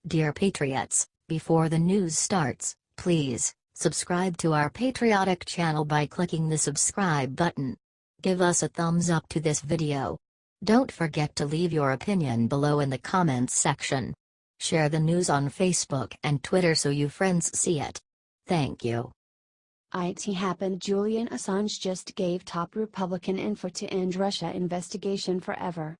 Dear Patriots, before the news starts, please subscribe to our patriotic channel by clicking the subscribe button. Give us a thumbs up to this video. Don't forget to leave your opinion below in the comments section. Share the news on Facebook and Twitter so you friends see it. Thank you. It happened. Julian Assange just gave top Republican info to end Russia investigation forever.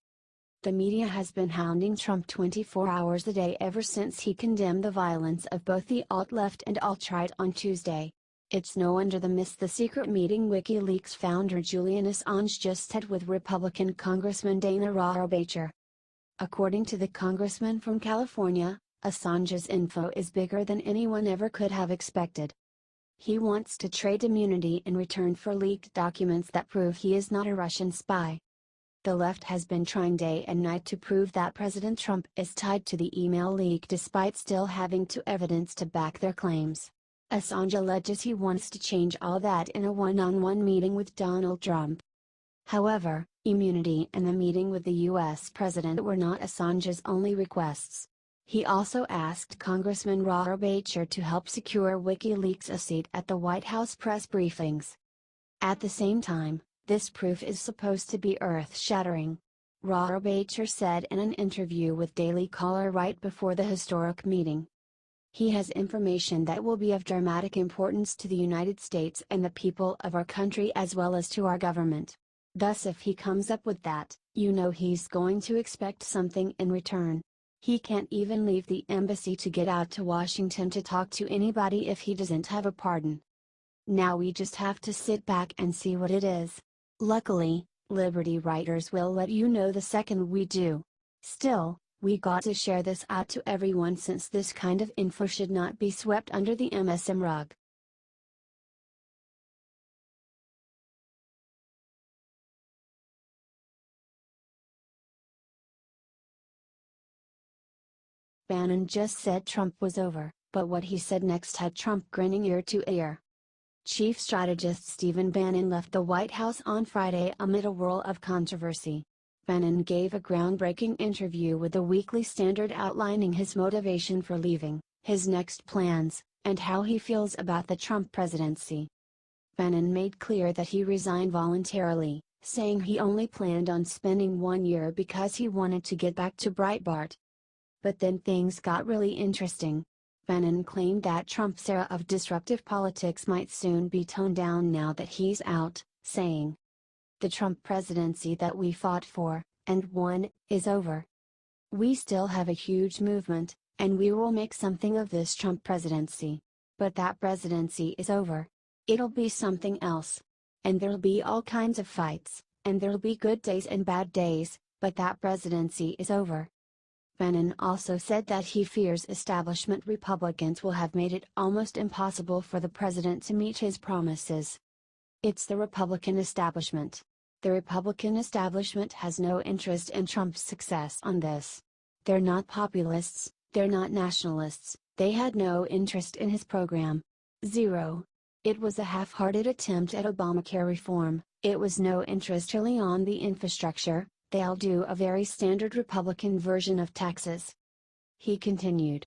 The media has been hounding Trump 24 hours a day ever since he condemned the violence of both the alt-left and alt-right on Tuesday. It's no wonder they missed the secret meeting Wikileaks founder Julian Assange just had with Republican Congressman Dana Rohrabacher. According to the congressman from California, Assange's info is bigger than anyone ever could have expected. He wants to trade immunity in return for leaked documents that prove he is not a Russian spy. The left has been trying day and night to prove that President Trump is tied to the email leak despite still having no evidence to back their claims. Assange alleges he wants to change all that in a one-on-one meeting with Donald Trump. However, immunity and the meeting with the U.S. President were not Assange's only requests. He also asked Congressman Rohrabacher to help secure WikiLeaks a seat at the White House Press Briefings. At the same time, this proof is supposed to be earth-shattering. Rohrabacher said in an interview with Daily Caller right before the historic meeting. He has information that will be of dramatic importance to the United States and the people of our country as well as to our government. Thus if he comes up with that, you know he's going to expect something in return. He can't even leave the embassy to get out to Washington to talk to anybody if he doesn't have a pardon. Now we just have to sit back and see what it is. Luckily, Liberty writers will let you know the second we do. Still, we got to share this out to everyone since this kind of info should not be swept under the MSM rug. Bannon just said Trump was over, but what he said next had Trump grinning ear to ear. Chief strategist Stephen Bannon left the White House on Friday amid a whirl of controversy. Bannon gave a groundbreaking interview with the Weekly Standard outlining his motivation for leaving, his next plans, and how he feels about the Trump presidency. Bannon made clear that he resigned voluntarily, saying he only planned on spending 1 year because he wanted to get back to Breitbart. But then things got really interesting. Bannon claimed that Trump's era of disruptive politics might soon be toned down now that he's out, saying, "The Trump presidency that we fought for, and won, is over. We still have a huge movement, and we will make something of this Trump presidency. But that presidency is over. It'll be something else. And there'll be all kinds of fights, and there'll be good days and bad days, but that presidency is over." Bannon also said that he fears establishment Republicans will have made it almost impossible for the president to meet his promises. It's the Republican establishment. The Republican establishment has no interest in Trump's success on this. They're not populists, they're not nationalists, they had no interest in his program. Zero. It was a half-hearted attempt at Obamacare reform, it was no interest really on the infrastructure. They'll do a very standard Republican version of taxes. He continued.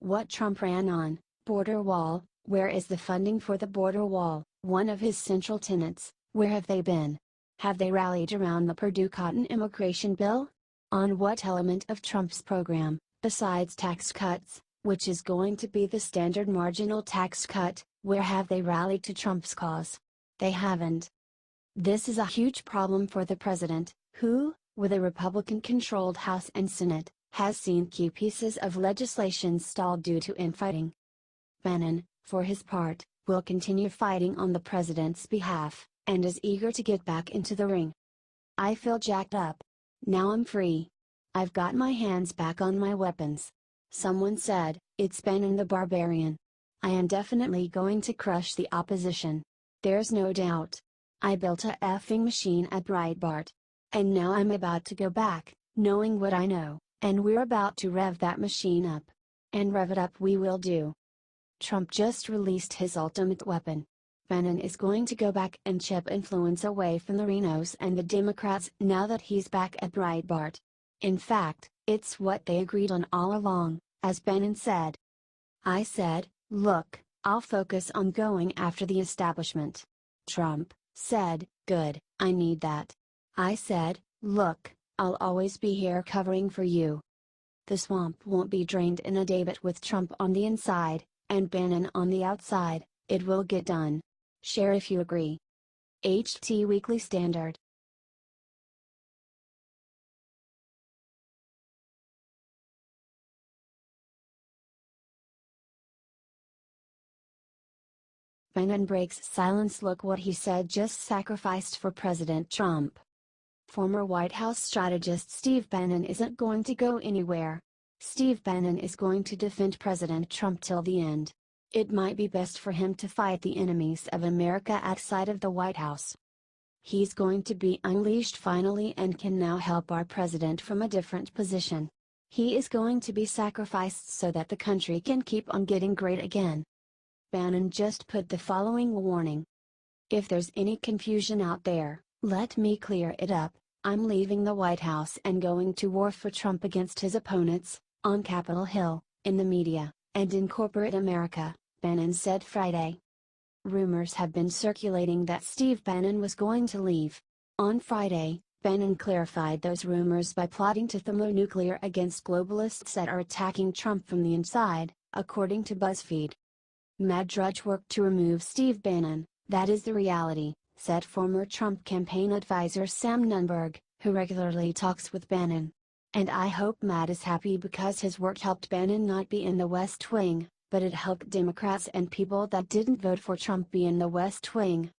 What Trump ran on, border wall, where is the funding for the border wall, one of his central tenets, where have they been? Have they rallied around the Purdue Cotton immigration bill? On what element of Trump's program, besides tax cuts, which is going to be the standard marginal tax cut, where have they rallied to Trump's cause? They haven't. This is a huge problem for the president, who, with a Republican-controlled House and Senate, has seen key pieces of legislation stalled due to infighting. Bannon, for his part, will continue fighting on the president's behalf, and is eager to get back into the ring. "I feel jacked up. Now I'm free. I've got my hands back on my weapons." Someone said, "It's Bannon the Barbarian. I am definitely going to crush the opposition. There's no doubt. I built a effing machine at Breitbart. And now I'm about to go back, knowing what I know, and we're about to rev that machine up. And rev it up we will do." Trump just released his ultimate weapon. Bannon is going to go back and chip influence away from the Renos and the Democrats now that he's back at Breitbart. In fact, it's what they agreed on all along, as Bannon said. "I said, look, I'll focus on going after the establishment." Trump said, "Good, I need that." "I said, look, I'll always be here covering for you." The swamp won't be drained in a day, but with Trump on the inside, and Bannon on the outside, it will get done. Share if you agree. HT Weekly Standard. Bannon breaks silence. Look what he said just sacrificed for President Trump. Former White House strategist Steve Bannon isn't going to go anywhere. Steve Bannon is going to defend President Trump till the end. It might be best for him to fight the enemies of America outside of the White House. He's going to be unleashed finally and can now help our president from a different position. He is going to be sacrificed so that the country can keep on getting great again. Bannon just put the following warning. "If there's any confusion out there, let me clear it up. I'm leaving the White House and going to war for Trump against his opponents, on Capitol Hill, in the media, and in corporate America," Bannon said Friday. Rumors have been circulating that Steve Bannon was going to leave. On Friday, Bannon clarified those rumors by plotting to thermonuclear against globalists that are attacking Trump from the inside, according to BuzzFeed. "Mad Drudge worked to remove Steve Bannon, that is the reality," said former Trump campaign advisor Sam Nunberg, who regularly talks with Bannon. "And I hope Matt is happy because his work helped Bannon not be in the West Wing, but it helped Democrats and people that didn't vote for Trump be in the West Wing.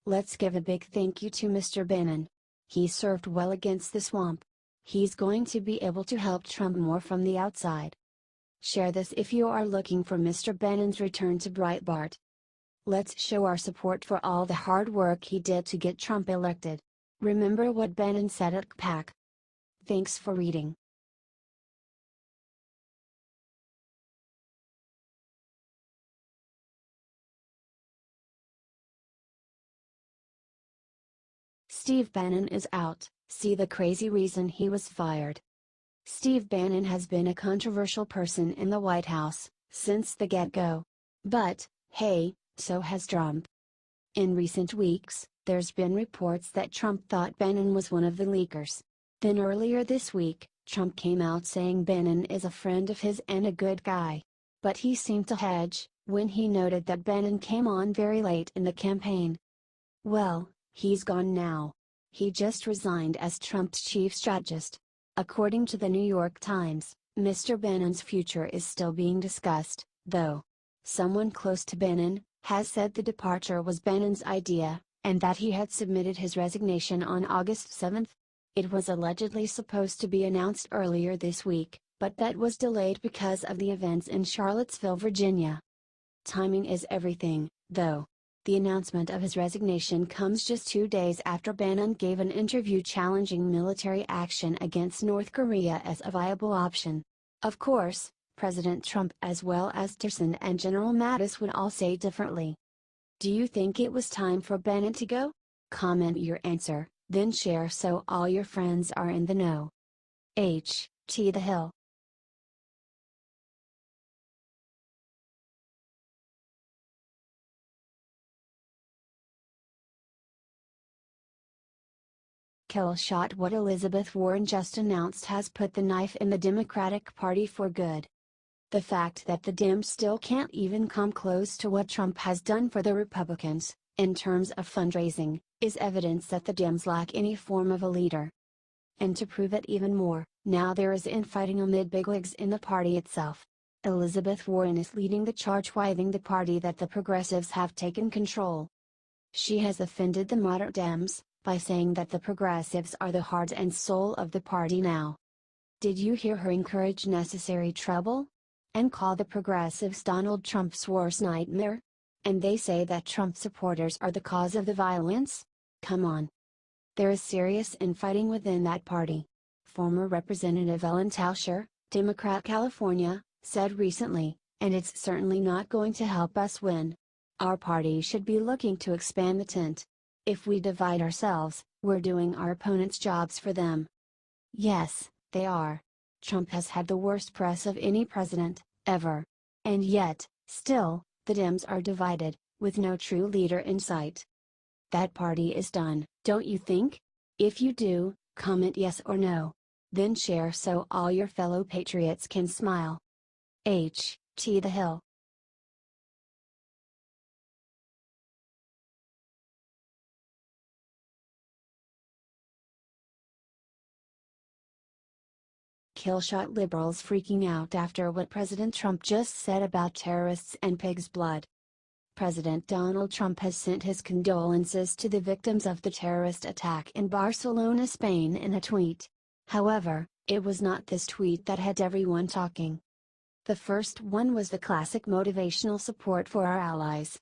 Let's give a big thank you to Mr. Bannon. He served well against the swamp. He's going to be able to help Trump more from the outside." Share this if you are looking for Mr. Bannon's return to Breitbart. Let's show our support for all the hard work he did to get Trump elected. Remember what Bannon said at CPAC. Thanks for reading. Steve Bannon is out. See the crazy reason he was fired. Steve Bannon has been a controversial person in the White House, since the get-go. But, hey, so has Trump. In recent weeks, there's been reports that Trump thought Bannon was one of the leakers. Then earlier this week, Trump came out saying Bannon is a friend of his and a good guy. But he seemed to hedge, when he noted that Bannon came on very late in the campaign. Well, he's gone now. He just resigned as Trump's chief strategist. According to the New York Times, Mr. Bannon's future is still being discussed, though. Someone close to Bannon has said the departure was Bannon's idea, and that he had submitted his resignation on August 7. It was allegedly supposed to be announced earlier this week, but that was delayed because of the events in Charlottesville, Virginia. Timing is everything, though. The announcement of his resignation comes just 2 days after Bannon gave an interview challenging military action against North Korea as a viable option. Of course, President Trump as well as Tillerson and General Mattis would all say differently. Do you think it was time for Bannon to go? Comment your answer, then share so all your friends are in the know. H.T. The Hill. Kill shot. What Elizabeth Warren just announced has put the knife in the Democratic Party for good. The fact that the Dems still can't even come close to what Trump has done for the Republicans, in terms of fundraising, is evidence that the Dems lack any form of a leader. And to prove it even more, now there is infighting amid bigwigs in the party itself. Elizabeth Warren is leading the charge, wiving the party that the progressives have taken control. She has offended the moderate Dems, by saying that the progressives are the heart and soul of the party now. Did you hear her encourage necessary trouble? And call the progressives Donald Trump's worst nightmare? And they say that Trump supporters are the cause of the violence? Come on. There is serious infighting within that party. Former Representative Ellen Tauscher, Democrat California, said recently, and it's certainly not going to help us win. Our party should be looking to expand the tent. If we divide ourselves, we're doing our opponents' jobs for them. Yes, they are. Trump has had the worst press of any president, ever. And yet, still, the Dems are divided, with no true leader in sight. That party is done, don't you think? If you do, comment yes or no. Then share so all your fellow patriots can smile. H.T. The Hill. Killshot liberals freaking out after what President Trump just said about terrorists and pig's blood. President Donald Trump has sent his condolences to the victims of the terrorist attack in Barcelona, Spain in a tweet. However, it was not this tweet that had everyone talking. The first one was the classic motivational support for our allies.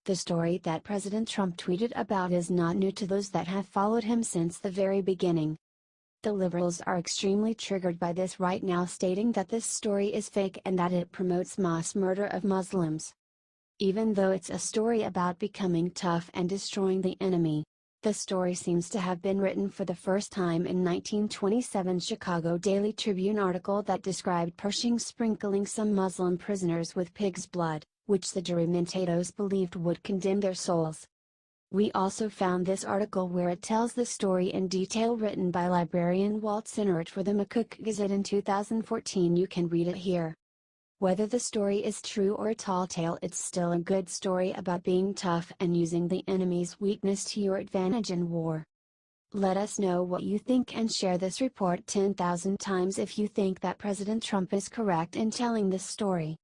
The story that President Trump tweeted about is not new to those that have followed him since the very beginning. The liberals are extremely triggered by this right now, stating that this story is fake and that it promotes mass murder of Muslims. Even though it's a story about becoming tough and destroying the enemy, the story seems to have been written for the first time in 1927 Chicago Daily Tribune article that described Pershing sprinkling some Muslim prisoners with pig's blood, which the Juramentados believed would condemn their souls. We also found this article where it tells the story in detail, written by librarian Walt Sinnert for the McCook Gazette in 2014. You can read it here. Whether the story is true or a tall tale, it's still a good story about being tough and using the enemy's weakness to your advantage in war. Let us know what you think and share this report 10,000 times if you think that President Trump is correct in telling this story.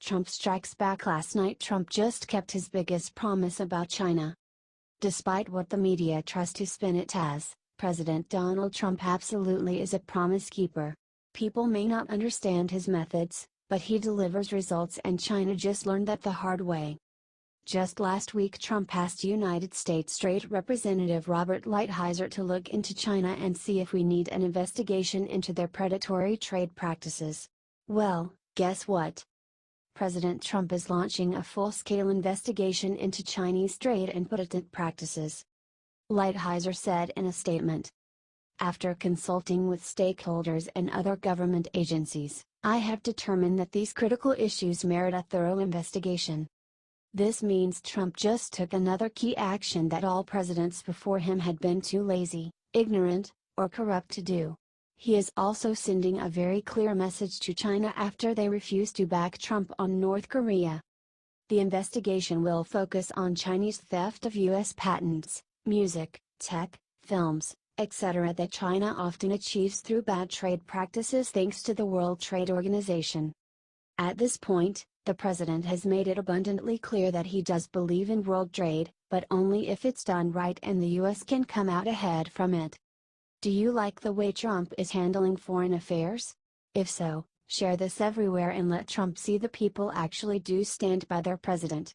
Trump strikes back last night. Trump just kept his biggest promise about China. Despite what the media tries to spin it as, President Donald Trump absolutely is a promise keeper. People may not understand his methods, but he delivers results, and China just learned that the hard way. Just last week, Trump asked United States Trade Representative Robert Lighthizer to look into China and see if we need an investigation into their predatory trade practices. Well, guess what? President Trump is launching a full-scale investigation into Chinese trade and patent practices. Lighthizer said in a statement. After consulting with stakeholders and other government agencies, I have determined that these critical issues merit a thorough investigation. This means Trump just took another key action that all presidents before him had been too lazy, ignorant, or corrupt to do. He is also sending a very clear message to China after they refuse to back Trump on North Korea. The investigation will focus on Chinese theft of U.S. patents, music, tech, films, etc. that China often achieves through bad trade practices thanks to the World Trade Organization. At this point, the president has made it abundantly clear that he does believe in world trade, but only if it's done right and the U.S. can come out ahead from it. Do you like the way Trump is handling foreign affairs? If so, share this everywhere and let Trump see the people actually do stand by their president.